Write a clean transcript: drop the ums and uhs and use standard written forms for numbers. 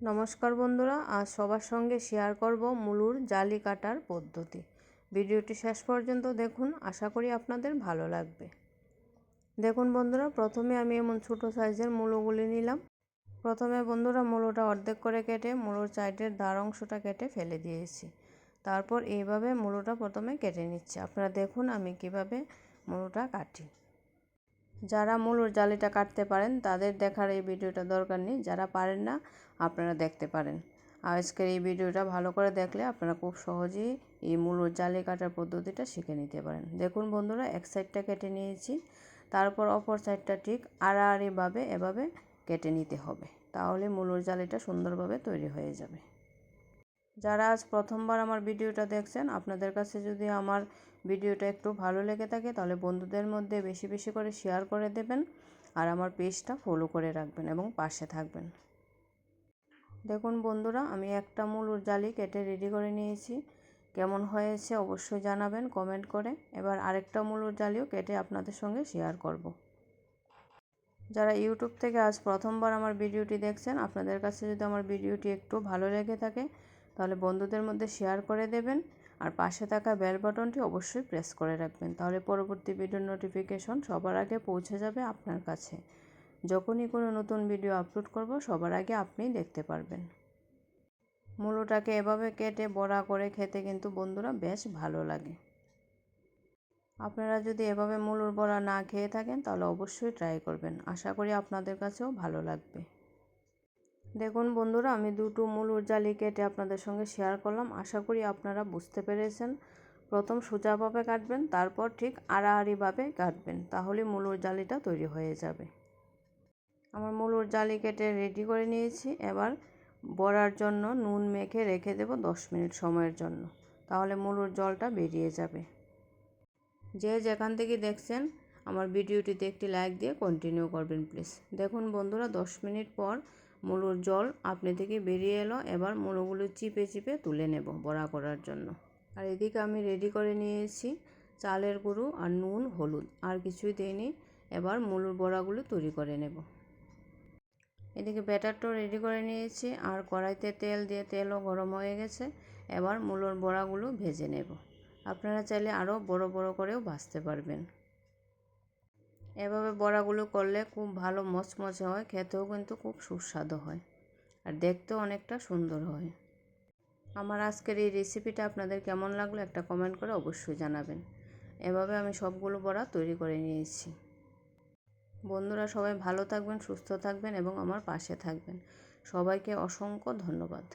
নমস্কার বন্ধুরা, আজ সবার সঙ্গে শেয়ার করব মুলুর জালি কাটার পদ্ধতি। ভিডিওটি শেষ পর্যন্ত দেখুন, আশা করি আপনাদের ভালো লাগবে। দেখুন বন্ধুরা, প্রথমে আমি এমন ছোট সাইজের মুলোগুলি নিলাম। প্রথমে বন্ধুরা মুলোটা অর্ধেক করে কেটে মুলোর সাইডের দাঁড় অংশটা কেটে ফেলে দিয়েছি। তারপর এইভাবে মুলোটা প্রথমে কেটে নিচ্ছি। আপনারা দেখুন আমি কিভাবে মুলোটা কাটি। যারা মুলোর জালিটা কাটতে পারেন তাদের দেখার এই ভিডিওটা দরকার নেই, যারা পারেন না আপনারা দেখতে পারেন। আজকের এই ভিডিওটা ভালো করে দেখলে আপনারা খুব সহজেই এই মুলোর জালি কাটার পদ্ধতিটা শিখে নিতে পারেন। দেখুন বন্ধুরা, এক সাইডটা কেটে নিয়েছি, তারপর অপর সাইডটা ঠিক আড়াআড়িভাবে এভাবে কেটে নিতে হবে, তাহলে মুলোর জালিটা সুন্দরভাবে তৈরি হয়ে যাবে। যারা আজ প্রথমবার আমার ভিডিওটা দেখছেন, আপনাদের কাছে যদি আমার ভিডিওটা একটু ভালো লেগে থাকে তাহলে বন্ধুদের মধ্যে বেশি বেশি করে শেয়ার করে দেবেন, আর আমার পেজটা ফলো করে রাখবেন এবং পাশে থাকবেন। দেখুন বন্ধুরা, আমি একটা মুলোর জালি কেটে রেডি করে নিয়েছি। কেমন হয়েছে অবশ্যই জানাবেন কমেন্ট করে। এবার আরেকটা মুলোর জালিও কেটে আপনাদের সঙ্গে শেয়ার করব। যারা ইউটিউব থেকে আজ প্রথমবার আমার ভিডিওটি দেখছেন, আপনাদের কাছে যদি আমার ভিডিওটি একটু ভালো লেগে থাকে তাহলে বন্ধুদের মধ্যে শেয়ার করে দেবেন, আর পাশে থাকা বেল বাটনটি অবশ্যই প্রেস করে রাখবেন, তাহলে পরবর্তী ভিডিওর নোটিফিকেশন সবার আগে পৌঁছে যাবে আপনার কাছে। যখনই কোনো নতুন ভিডিও আপলোড করব সবার আগে আপনি দেখতে পারবেন। মুলোটাকে এভাবে কেটে বড়া করে খেতে কিন্তু বন্ধুরা বেশ ভালো লাগে। আপনারা যদি এভাবে মুলোর বড়া না খেয়ে থাকেন তাহলে অবশ্যই ট্রাই করবেন, আশা করি আপনাদের কাছেও ভালো লাগবে। দেখুন বন্ধুরা, আমি দুটো মুলোর জালি কেটে আপনাদের সঙ্গে শেয়ার করলাম, আশা করি আপনারা বুঝতে পেরেছেন। প্রথম সোজাভাবে কাটবেন, তারপর ঠিক আড়াআড়িভাবে কাটবেন, তাহলে মুলোর জালিটা তৈরি হয়ে যাবে। আমার মুলোর জালি কেটে রেডি করে নিয়েছি। এবার বড়ার জন্য নুন মেখে রেখে দেব 10 মিনিট সময়ের জন্য, তাহলে মুলোর জলটা বেরিয়ে যাবে। যে যেখান থেকে দেখছেন আমার ভিডিওটিতে একটি লাইক দিয়ে কন্টিনিউ করবেন প্লিজ। দেখুন বন্ধুরা, 10 মিনিট পর মুলোর জল আপনি থেকে বেরিয়ে এলো। এবার মুলোগুলো চিপে চিপে তুলে নেব বড়া করার জন্য। আর এদিকে আমি রেডি করে নিয়েছি চালের গুঁড়ো আর নুন, হলুদ, আর কিছুই দিইনি। এবার মুলোর বড়াগুলো তৈরি করে নেব। এদিকে ব্যাটারটাও রেডি করে নিয়েছি, আর কড়াইতে তেল দিয়ে তেলও গরম হয়ে গেছে। এবার মুলোর বড়াগুলো ভেজে নেব। আপনারা চাইলে আরও বড় বড় করেও ভাজতে পারবেন। এভাবে বড়াগুলো করলে খুব ভালো মচমচে হয়, খেতেও কিন্তু খুব সুস্বাদু হয়, আর দেখতেও অনেকটা সুন্দর হয়। আমার আজকের এই রেসিপিটা আপনাদের কেমন লাগলো একটা কমেন্ট করে অবশ্যই জানাবেন। এভাবে আমি সবগুলো বড়া তৈরি করে নিয়েছি। বন্ধুরা সবাই ভালো থাকবেন, সুস্থ থাকবেন এবং আমার পাশে থাকবেন। সবাইকে অসংখ্য ধন্যবাদ।